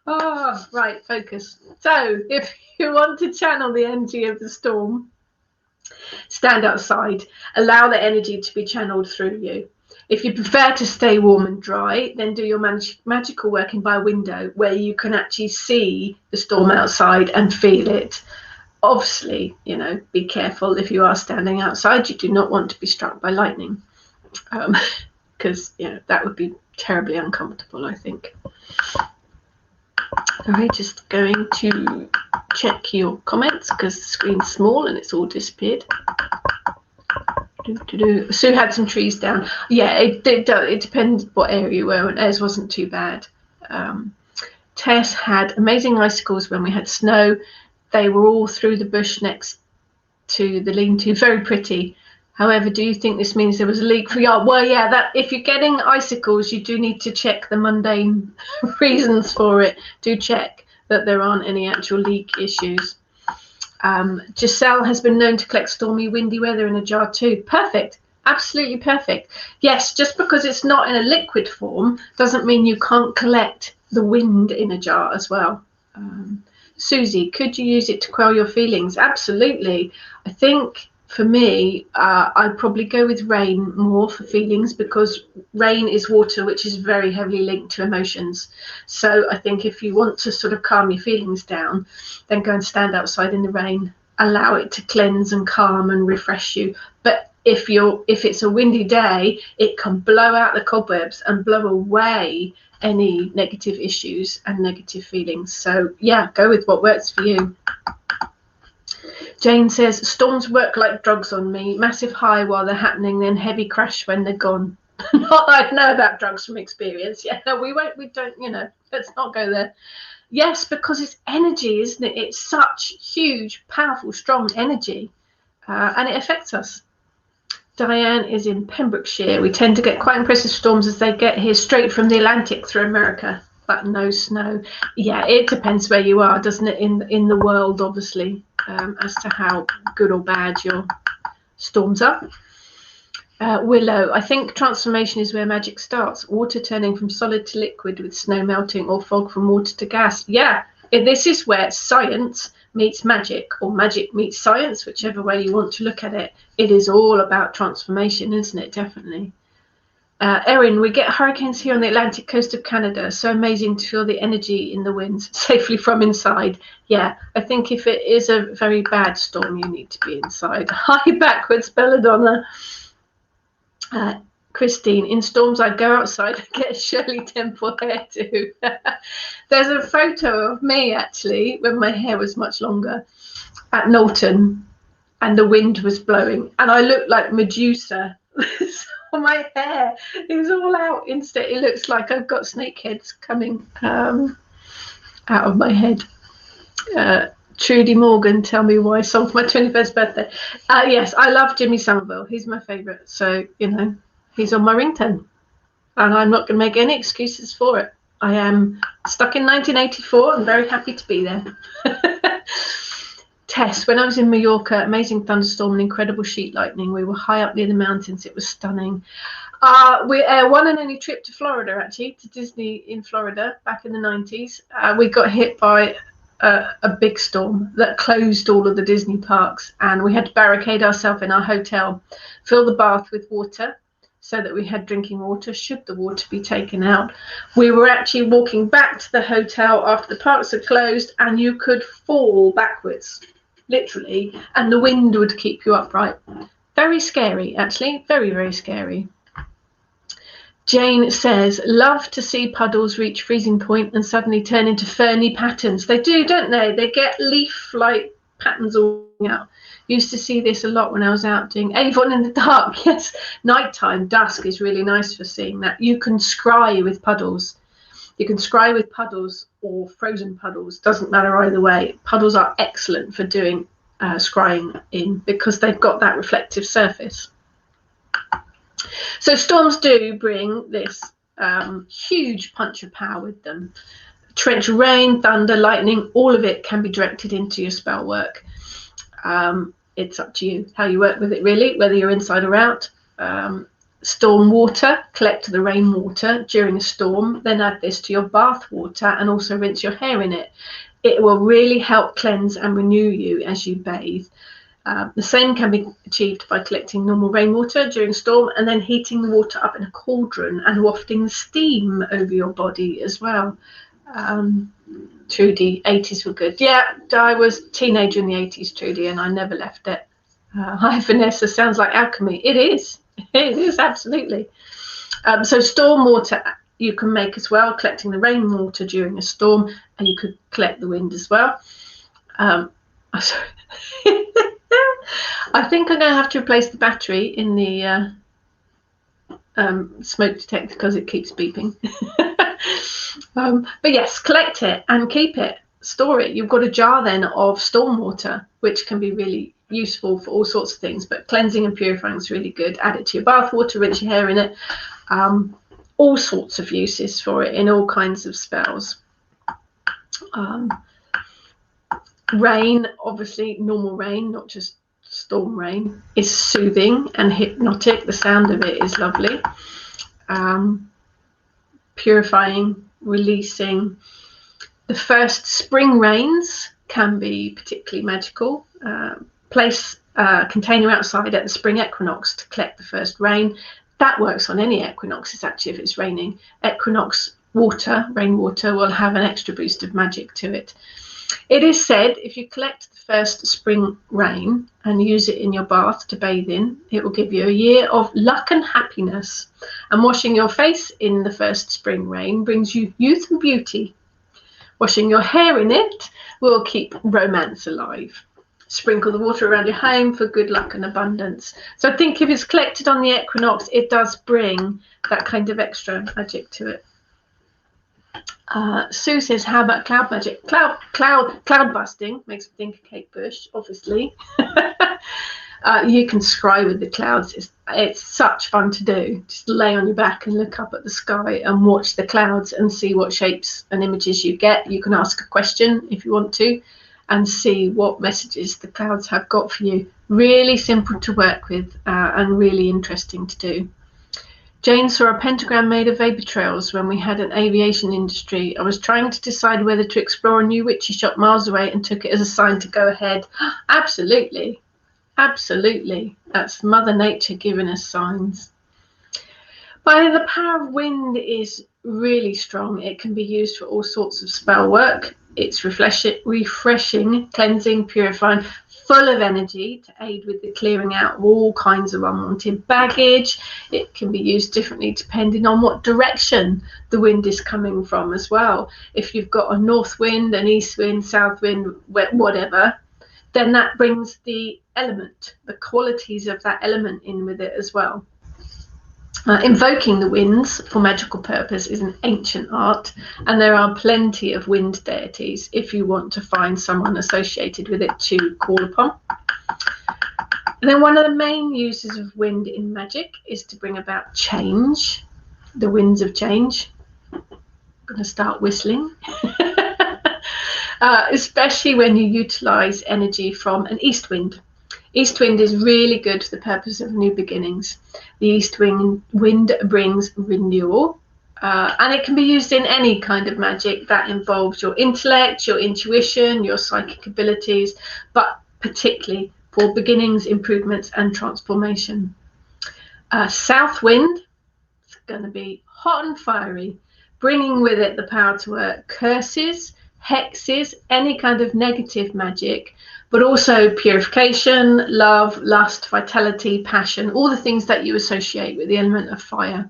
oh, right, focus. So if you want to channel the energy of the storm, stand outside, allow the energy to be channeled through you. If you prefer to stay warm and dry, then do your magical working by a window where you can actually see the storm outside and feel it. Obviously, be careful if you are standing outside. You do not want to be struck by lightning, because that would be terribly uncomfortable, I think. I'm just going to check your comments because the screen's small and it's all disappeared. Sue had some trees down. Yeah, it depends what area you were, and ours wasn't too bad. Tess had amazing icicles when we had snow. They were all through the bush next to the lean-to. Very pretty. However, do you think this means there was a leak for yard? Well, yeah, that if you're getting icicles, you do need to check the mundane reasons for it. Do check that there aren't any actual leak issues. Giselle has been known to collect stormy, windy weather in a jar too. Perfect. Absolutely perfect. Yes, just because it's not in a liquid form doesn't mean you can't collect the wind in a jar as well. Susie, could you use it to quell your feelings? Absolutely. I think for me, I'd probably go with rain more for feelings, because rain is water, which is very heavily linked to emotions. So I think if you want to sort of calm your feelings down, then go and stand outside in the rain, allow it to cleanse and calm and refresh you. But if it's a windy day, it can blow out the cobwebs and blow away any negative issues and negative feelings. So yeah, go with what works for you. Jane says, storms work like drugs on me. Massive high while they're happening, then heavy crash when they're gone. Not that I know about drugs from experience. Yeah, no, we don't, let's not go there. Yes, because it's energy, isn't it? It's such huge, powerful, strong energy, and it affects us. Diane is in Pembrokeshire. We tend to get quite impressive storms as they get here straight from the Atlantic through America, but no snow. Yeah, it depends where you are, doesn't it, in the world, obviously, as to how good or bad your storms are. Willow, I think transformation is where magic starts. Water turning from solid to liquid with snow melting, or fog from water to gas. Yeah, this is where science meets magic, or magic meets science, whichever way you want to look at it. It is all about transformation, isn't it? Definitely. Erin, we get hurricanes here on the Atlantic coast of Canada. So amazing to feel the energy in the winds safely from inside. Yeah, I think if it is a very bad storm, you need to be inside. Hi, backwards, Belladonna. Christine, in storms, I go outside and get a Shirley Temple hairdo. There's a photo of me, actually, when my hair was much longer at Knowlton and the wind was blowing. And I looked like Medusa. So my hair is all out instead. It looks like I've got snake heads coming out of my head. Trudy Morgan, tell me why song for my 21st birthday. Yes, I love Jimmy Somerville. He's my favourite. So, he's on my ringtone. And I'm not going to make any excuses for it. I am stuck in 1984. I'm very happy to be there. Tess, when I was in Mallorca, amazing thunderstorm and incredible sheet lightning. We were high up near the mountains. It was stunning. We one and only trip to Florida, actually, to Disney in Florida back in the 90s. We got hit by a big storm that closed all of the Disney parks, and we had to barricade ourselves in our hotel, fill the bath with water so that we had drinking water should the water be taken out. We were actually walking back to the hotel after the parks had closed, and you could fall backwards, literally, and the wind would keep you upright. Very scary, actually, very, very scary. Jane says, love to see puddles reach freezing point and suddenly turn into ferny patterns. They do, don't they? They get leaf-like patterns all out. Used to see this a lot when I was out doing Avon in the dark. Yes, nighttime, dusk is really nice for seeing that. You can scry with puddles. You can scry with puddles or frozen puddles. Doesn't matter either way. Puddles are excellent for doing scrying in because they've got that reflective surface. So storms do bring this huge punch of power with them. Torrential rain, thunder, lightning, all of it can be directed into your spell work. It's up to you how you work with it, really, whether you're inside or out. Storm water, collect the rainwater during a storm, then add this to your bath water and also rinse your hair in it. It will really help cleanse and renew you as you bathe. The same can be achieved by collecting normal rainwater during a storm and then heating the water up in a cauldron and wafting the steam over your body as well. Trudy, 80s were good. Yeah, I was a teenager in the 80s, Trudy, and I never left it. Hi, Vanessa, sounds like alchemy. It is. It is, absolutely. So storm water you can make as well, collecting the rainwater during a storm, and you could collect the wind as well. Sorry. I think I'm going to have to replace the battery in the smoke detector because it keeps beeping. But yes, collect it and keep it, store it. You've got a jar then of storm water, which can be really useful for all sorts of things, but cleansing and purifying is really good. Add it to your bath water, rinse your hair in it. All sorts of uses for it in all kinds of spells. Rain, obviously normal rain, not just storm rain, is soothing and hypnotic. The sound of it is lovely. Purifying, releasing. The first spring rains can be particularly magical. Place a container outside at the spring equinox to collect the first rain. That works on any equinoxes, actually, if it's raining. Equinox water, rainwater, will have an extra boost of magic to it. It is said if you collect the first spring rain and use it in your bath to bathe in, it will give you a year of luck and happiness. And washing your face in the first spring rain brings you youth and beauty. Washing your hair in it will keep romance alive. Sprinkle the water around your home for good luck and abundance. So I think if it's collected on the equinox, it does bring that kind of extra magic to it. Sue says, how about cloud magic? Cloud busting makes me think of Kate Bush, obviously. You can scry with the clouds. It's such fun to do. Just lay on your back and look up at the sky and watch the clouds and see what shapes and images you get. You can ask a question if you want to and see what messages the clouds have got for you. Really simple to work with and really interesting to do. Jane saw a pentagram made of vapor trails when we had an aviation industry. I was trying to decide whether to explore a new witchy shop miles away and took it as a sign to go ahead. Absolutely. Absolutely. That's Mother Nature giving us signs. But the power of wind is really strong. It can be used for all sorts of spell work. It's refreshing, cleansing, purifying, full of energy to aid with the clearing out of all kinds of unwanted baggage. It can be used differently depending on what direction the wind is coming from as well. If you've got a north wind, an east wind, south wind, whatever, then that brings the element, the qualities of that element in with it as well. Invoking the winds for magical purpose is an ancient art, and there are plenty of wind deities if you want to find someone associated with it to call upon. And then one of the main uses of wind in magic is to bring about change, the winds of change. going to start whistling. Especially when you utilize energy from an east wind. East wind is really good for the purpose of new beginnings. The east wind brings renewal, and it can be used in any kind of magic that involves your intellect, your intuition, your psychic abilities, but particularly for beginnings, improvements, and transformation. South wind is going to be hot and fiery, bringing with it the power to work curses, hexes, any kind of negative magic, but also purification, love, lust, vitality, passion, all the things that you associate with the element of fire.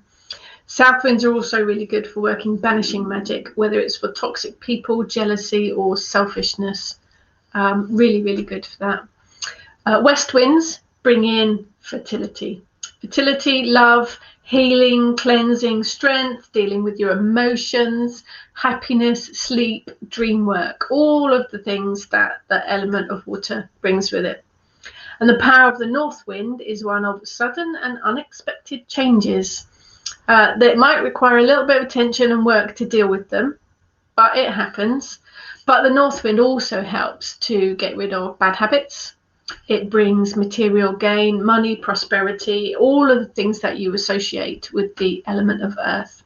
South winds are also really good for working banishing magic, whether it's for toxic people, jealousy, or selfishness. Really, really good for that. West winds bring in fertility. Fertility, love, healing, cleansing, strength, dealing with your emotions, happiness, sleep, dream work, all of the things that the element of water brings with it. And the power of the north wind is one of sudden and unexpected changes that might require a little bit of attention and work to deal with them, but it happens. But the north wind also helps to get rid of bad habits. It brings material gain, money, prosperity, all of the things that you associate with the element of earth.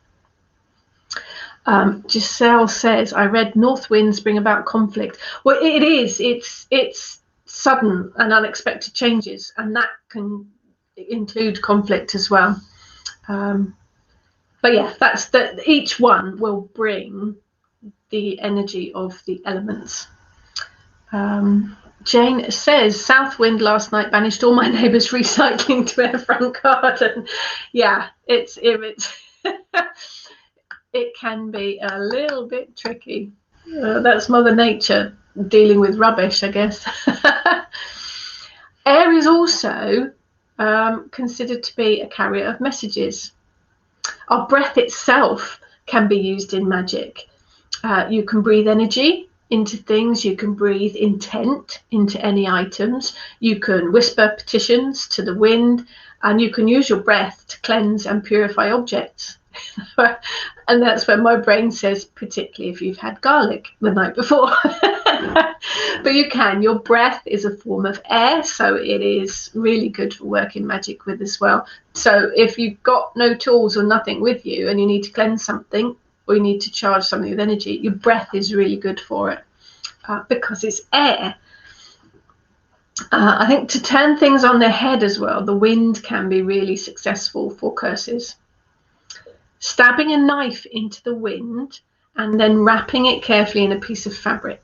Giselle says, I read north winds bring about conflict. Well, it is. It's sudden and unexpected changes, and that can include conflict as well. But yeah, that's that. Each one will bring the energy of the elements. Jane says, south wind last night banished all my neighbours' recycling to their front garden. Yeah, it can be a little bit tricky. That's Mother Nature dealing with rubbish, I guess. Air is also considered to be a carrier of messages. Our breath itself can be used in magic. You can breathe energy into things, you can breathe intent into any items, you can whisper petitions to the wind, and you can use your breath to cleanse and purify objects. And that's when my brain says, particularly if you've had garlic the night before. But you can, your breath is a form of air, so it is really good for working magic with as well. So if you've got no tools or nothing with you and you need to cleanse something, or you need to charge something with energy, your breath is really good for it because it's air. I think to turn things on their head as well, the wind can be really successful for curses. Stabbing a knife into the wind and then wrapping it carefully in a piece of fabric.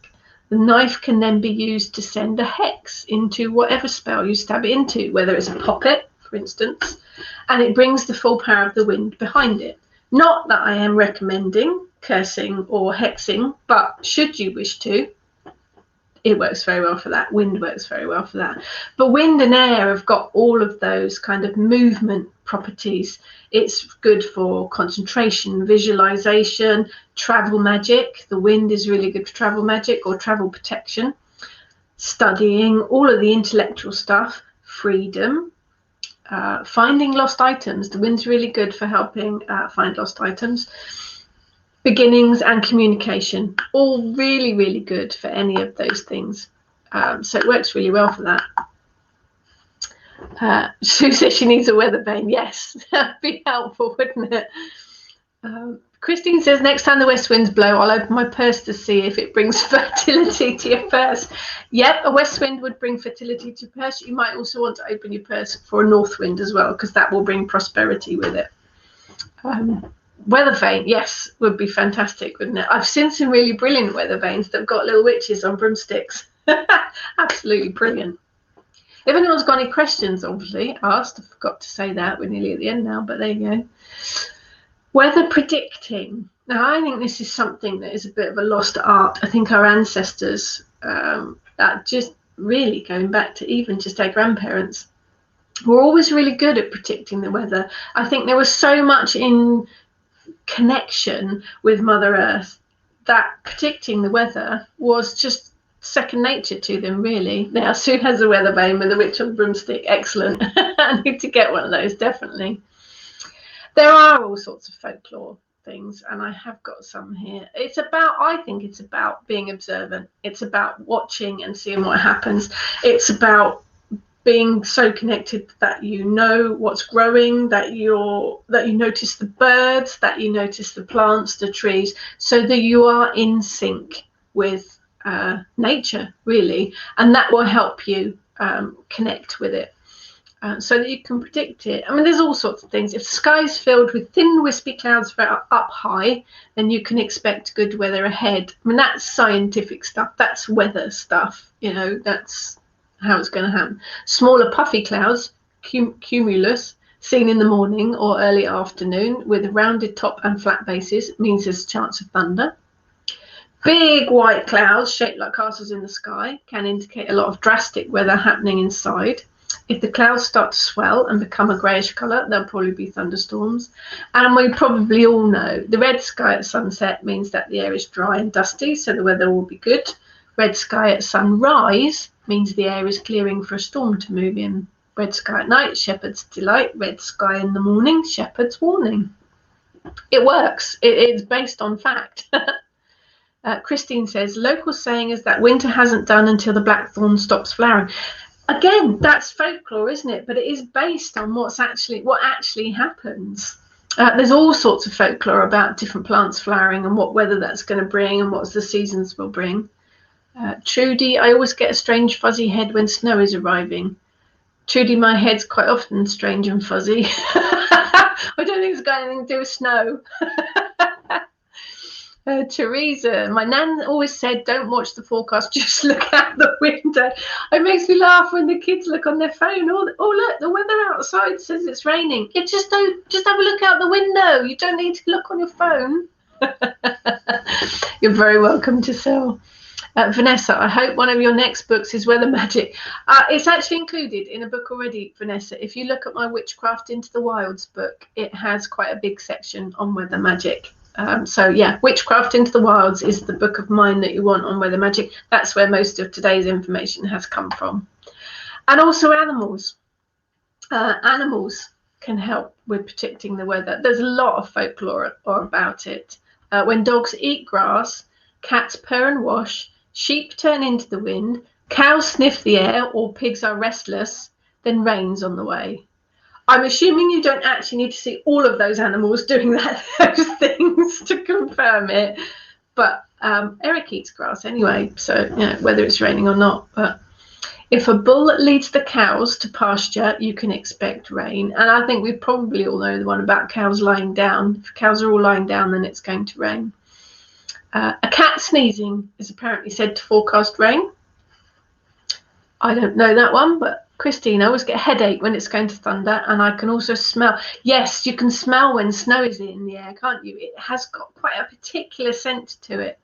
The knife can then be used to send a hex into whatever spell you stab it into, whether it's a pocket, for instance, and it brings the full power of the wind behind it. Not that I am recommending cursing or hexing, but should you wish to, it works very well for that. Wind works very well for that. But wind and air have got all of those kind of movement properties. It's good for concentration, visualization, travel magic. The wind is really good for travel magic or travel protection, studying, all of the intellectual stuff, freedom. Finding lost items. The wind's really good for helping find lost items. Beginnings and communication, all really, really good for any of those things. So it works really well for that. Sue says she needs a weather vane. Yes, that'd be helpful, wouldn't it? Christine says, next time the west winds blow, I'll open my purse to see if it brings fertility to your purse. Yep, a west wind would bring fertility to your purse. You might also want to open your purse for a north wind as well, because that will bring prosperity with it. Weather vane, yes, would be fantastic, wouldn't it? I've seen some really brilliant weather vanes that have got little witches on broomsticks. Absolutely brilliant. If anyone's got any questions, obviously, asked. I forgot to say that. We're nearly at the end now, but there you go. Weather predicting. Now, I think this is something that is a bit of a lost art. I think our ancestors, that just really going back to even just our grandparents, were always really good at predicting the weather. I think there was so much in connection with Mother Earth that predicting the weather was just second nature to them, really. Now, Sue has a weather vane with a witch on a broomstick. Excellent. I need to get one of those, definitely. There are all sorts of folklore things, and I have got some here. I think it's about being observant. It's about watching and seeing what happens. It's about being so connected that you know what's growing, that you notice the birds, that you notice the plants, the trees, so that you are in sync with nature, really, and that will help you connect with it. So that you can predict it. I mean, there's all sorts of things. If the sky is filled with thin, wispy clouds up high, then you can expect good weather ahead. I mean, that's scientific stuff. That's weather stuff. That's how it's going to happen. Smaller, puffy clouds, cumulus, seen in the morning or early afternoon with a rounded top and flat bases, means there's a chance of thunder. Big white clouds shaped like castles in the sky can indicate a lot of drastic weather happening inside. If the clouds start to swell and become a greyish colour, there'll probably be thunderstorms. And we probably all know the red sky at sunset means that the air is dry and dusty, so the weather will be good. Red sky at sunrise means the air is clearing for a storm to move in. Red sky at night, shepherd's delight. Red sky in the morning, shepherd's warning. It works. It's based on fact. Christine says, local saying is that winter hasn't done until the blackthorn stops flowering. Again, that's folklore, isn't it? But it is based on what actually happens. There's all sorts of folklore about different plants flowering and what weather that's going to bring and what the seasons will bring. Trudy, I always get a strange fuzzy head when snow is arriving. Trudy, my head's quite often strange and fuzzy. I don't think it's got anything to do with snow. Teresa, my nan always said, don't watch the forecast, just look out the window. It makes me laugh when the kids look on their phone. Oh, look, the weather outside says it's raining. Just have a look out the window. You don't need to look on your phone. You're very welcome to sell. Vanessa, I hope one of your next books is weather magic. It's actually included in a book already, Vanessa. If you look at my Witchcraft into the Wilds book, it has quite a big section on weather magic. So yeah, Witchcraft into the Wilds is the book of mine that you want on weather magic. That's where most of today's information has come from. And also animals. Animals can help with predicting the weather. There's a lot of folklore about it. When dogs eat grass, cats purr and wash, sheep turn into the wind, cows sniff the air, or pigs are restless, then rain's on the way. I'm assuming you don't actually need to see all of those animals doing those things to confirm it. But Eric eats grass anyway, so whether it's raining or not. But if a bull leads the cows to pasture, you can expect rain. And I think we probably all know the one about cows lying down. If cows are all lying down, then it's going to rain. A cat sneezing is apparently said to forecast rain. I don't know that one, but Christine, I always get a headache when it's going to thunder, and I can also smell. Yes, you can smell when snow is in the air, can't you? It has got quite a particular scent to it.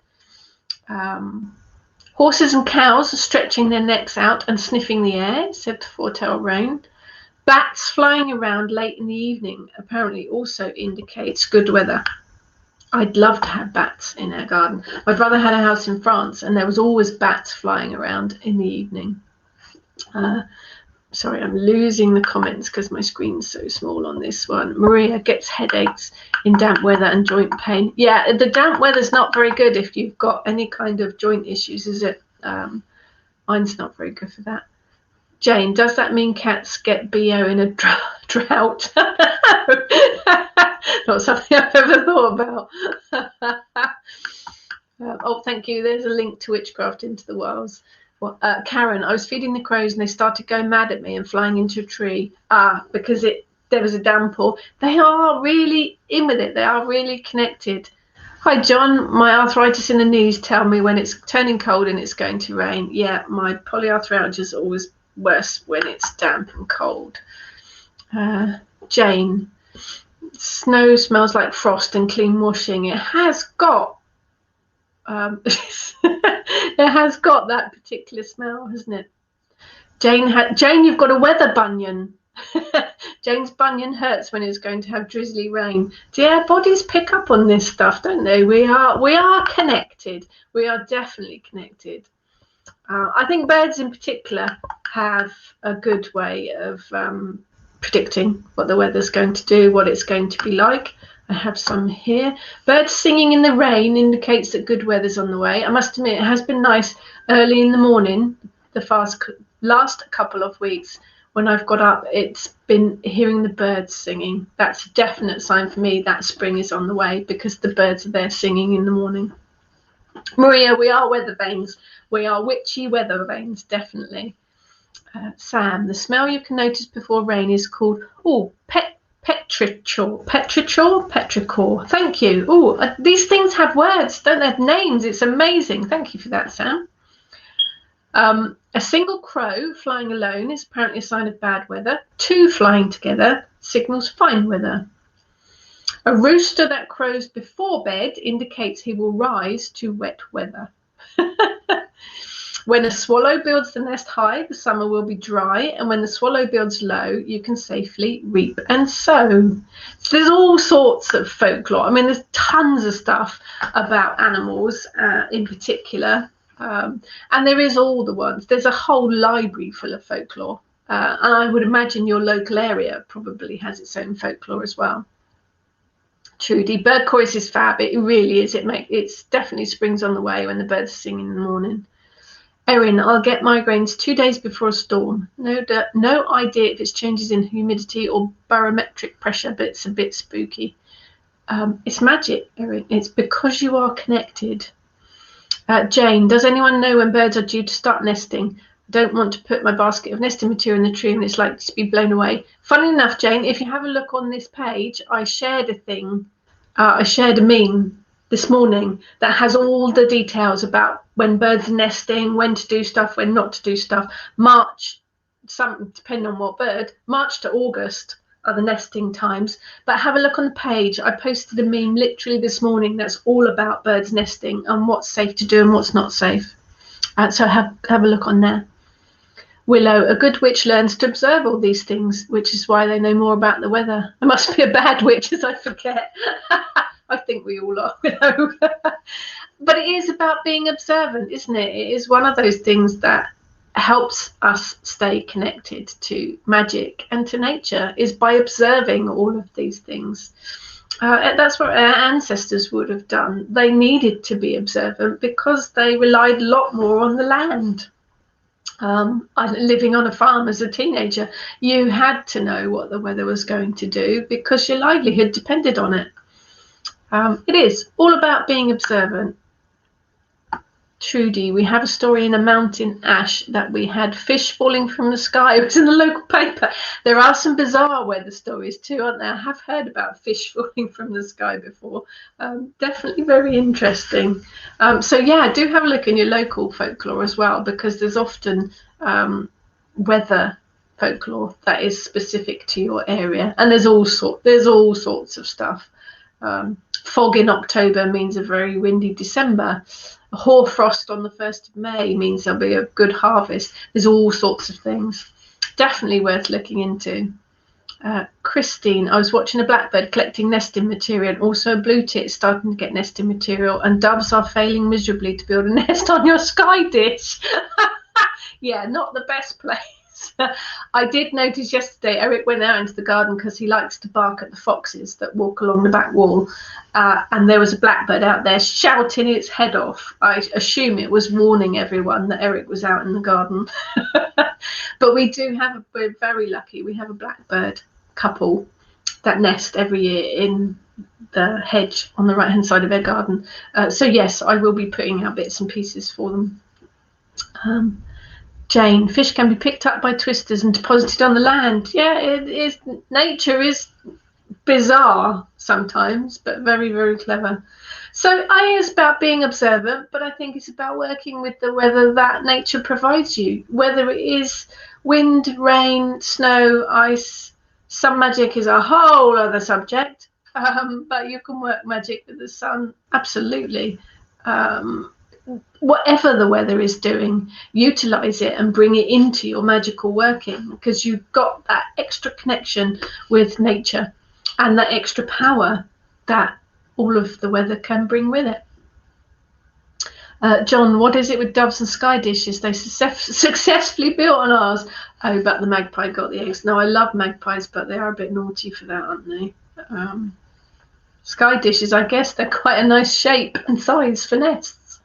Horses and cows are stretching their necks out and sniffing the air, said to foretell rain. Bats flying around late in the evening apparently also indicates good weather. I'd love to have bats in our garden. My brother had a house in France, and there was always bats flying around in the evening. Sorry, I'm losing the comments because my screen's so small on this one. Maria gets headaches in damp weather and joint pain. Yeah, the damp weather's not very good if you've got any kind of joint issues, is it? Mine's not very good for that. Jane, does that mean cats get BO in a drought? Not something I've ever thought about. Oh, thank you. There's a link to Witchcraft into the Wilds. Well, Karen, I was feeding the crows and they started going mad at me and flying into a tree. Because there was a downpour. They are really in with it. They are really connected. Hi, John. My arthritis in the knees tell me when it's turning cold and it's going to rain. Yeah, my polyarthralgia is always worse when it's damp and cold. Jane, snow smells like frost and clean washing. It has got it has got that particular smell, hasn't it? Jane, you've got a weather bunion. Jane's bunion hurts when it's going to have drizzly rain. Yeah, bodies pick up on this stuff, don't they? We are connected. We are definitely connected. I think birds in particular have a good way of predicting what the weather's going to do, what it's going to be like. I have some here. Birds singing in the rain indicates that good weather's on the way. I must admit, it has been nice early in the morning, the last couple of weeks. When I've got up, it's been hearing the birds singing. That's a definite sign for me that spring is on the way, because the birds are there singing in the morning. Maria, we are weather vanes. We are witchy weather vanes, definitely. Sam, the smell you can notice before rain is called petrichor. Thank you. These things have words, don't they? Have names. It's amazing. Thank you for that, Sam. A single crow flying alone is apparently a sign of bad weather. 2 flying together signals fine weather. A rooster that crows before bed indicates he will rise to wet weather. When a swallow builds the nest high, the summer will be dry, and when the swallow builds low, you can safely reap and sow. So there's all sorts of folklore. I mean, there's tons of stuff about animals in particular, and there is all the ones. There's a whole library full of folklore, and I would imagine your local area probably has its own folklore as well. Trudy, bird chorus is fab. It really is. It's definitely springs on the way when the birds sing in the morning. Erin, I'll get migraines 2 days before a storm. No idea if it's changes in humidity or barometric pressure, but it's a bit spooky. It's magic, Erin. It's because you are connected. Jane, does anyone know when birds are due to start nesting? I don't want to put my basket of nesting material in the tree and it's likely to be blown away. Funny enough, Jane, if you have a look on this page, I shared a meme this morning that has all the details about when birds are nesting, when to do stuff, when not to do stuff. Depending on what bird, March to August are the nesting times. But have a look on the page. I posted a meme literally this morning that's all about birds nesting and what's safe to do and what's not safe. So have a look on there. Willow, a good witch learns to observe all these things, which is why they know more about the weather. I must be a bad witch as I forget. I think we all are, Willow. But it is about being observant, isn't it? It is one of those things that helps us stay connected to magic and to nature, is by observing all of these things. That's what our ancestors would have done. They needed to be observant because they relied a lot more on the land. Living on a farm as a teenager, you had to know what the weather was going to do because your livelihood depended on it. It is all about being observant. Trudy, we have a story in a mountain ash that we had fish falling from the sky. It was in the local paper. There are some bizarre weather stories too, aren't there? I have heard about fish falling from the sky before. Definitely very interesting. So yeah, do have a look in your local folklore as well, because there's often weather folklore that is specific to your area, and there's all sorts of stuff. Fog in October means a very windy December. Hoarfrost on the 1st of May means there'll be a good harvest. There's all sorts of things. Definitely worth looking into. Christine, I was watching a blackbird collecting nesting material, and also a blue tit starting to get nesting material, and doves are failing miserably to build a nest on your sky dish. Yeah, not the best place. I did notice yesterday Eric went out into the garden because he likes to bark at the foxes that walk along the back wall, and there was a blackbird out there shouting its head off. I assume it was warning everyone that Eric was out in the garden. But we're very lucky. We have a blackbird couple that nest every year in the hedge on the right hand side of their garden. So yes, I will be putting out bits and pieces for them. Jane, fish can be picked up by twisters and deposited on the land. Yeah, it is. Nature is bizarre sometimes, but very, very clever. So it's about being observant, but I think it's about working with the weather that nature provides you, whether it is wind, rain, snow, ice. Some magic is a whole other subject, but you can work magic with the sun, absolutely. Whatever the weather is doing, utilize it and bring it into your magical working, because you've got that extra connection with nature and that extra power that all of the weather can bring with it. John, what is it with doves and sky dishes? They successfully built on ours. Oh, but the magpie got the eggs. No, I love magpies, but they are a bit naughty for that, aren't they? sky dishes, I guess. They're quite a nice shape and size for nests.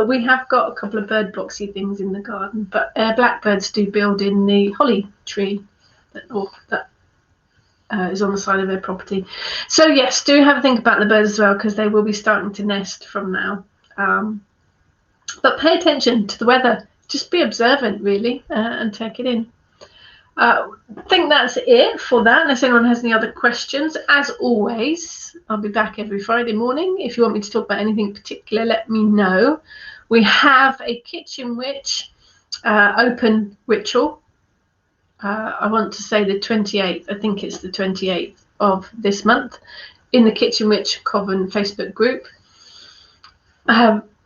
We have got a couple of bird boxy things in the garden, but blackbirds do build in the holly tree that is on the side of their property. So yes, do have a think about the birds as well, because they will be starting to nest from now. But pay attention to the weather. Just be observant, really, and take it in. I think that's it for that, unless anyone has any other questions. As always, I'll be back every Friday morning. If you want me to talk about anything particular, let me know. We have a Kitchen Witch open ritual. I want to say the 28th. I think it's the 28th of this month in the Kitchen Witch Coven Facebook group.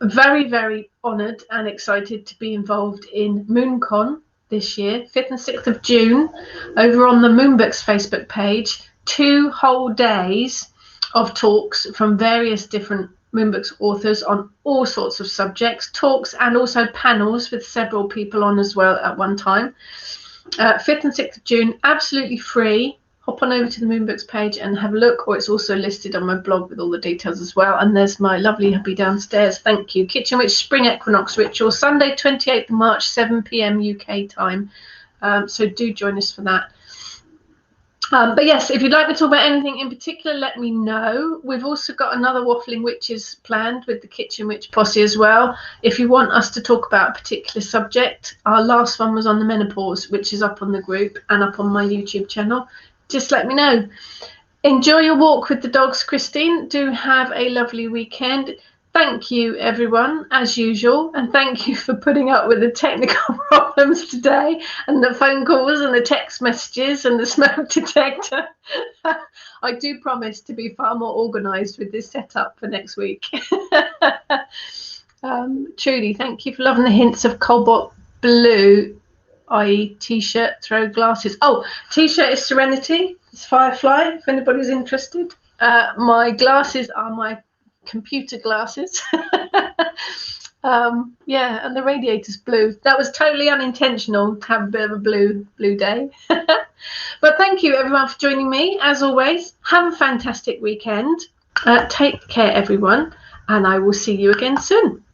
Very, very honoured and excited to be involved in MoonCon this year, 5th and 6th of June, over on the Moonbooks Facebook page. 2 whole days of talks from various different Moonbooks authors on all sorts of subjects, talks and also panels with several people on as well at one time. 5th and 6th of June, absolutely free. Hop on over to the Moonbooks page and have a look, or it's also listed on my blog with all the details as well. And there's my lovely hubby downstairs. Thank you. Kitchen Witch Spring Equinox Ritual, Sunday 28th of March, 7 p.m. UK time. So do join us for that. But yes, if you'd like me to talk about anything in particular, let me know. We've also got another Waffling Witches planned with the Kitchen Witch posse as well. If you want us to talk about a particular subject, our last one was on the menopause, which is up on the group and up on my YouTube channel. Just let me know. Enjoy your walk with the dogs, Christine. Do have a lovely weekend. Thank you, everyone, as usual. And thank you for putting up with the technical problems today and the phone calls and the text messages and the smoke detector. I do promise to be far more organised with this setup for next week. Trudy, thank you for loving the hints of cobalt blue, i.e. t-shirt, throw glasses. Oh, t-shirt is Serenity. It's Firefly, if anybody's interested. My glasses are my computer glasses. Yeah, and the radiator's blue. That was totally unintentional to have a bit of a blue day. But thank you, everyone, for joining me. As always, have a fantastic weekend. Take care, everyone, and I will see you again soon.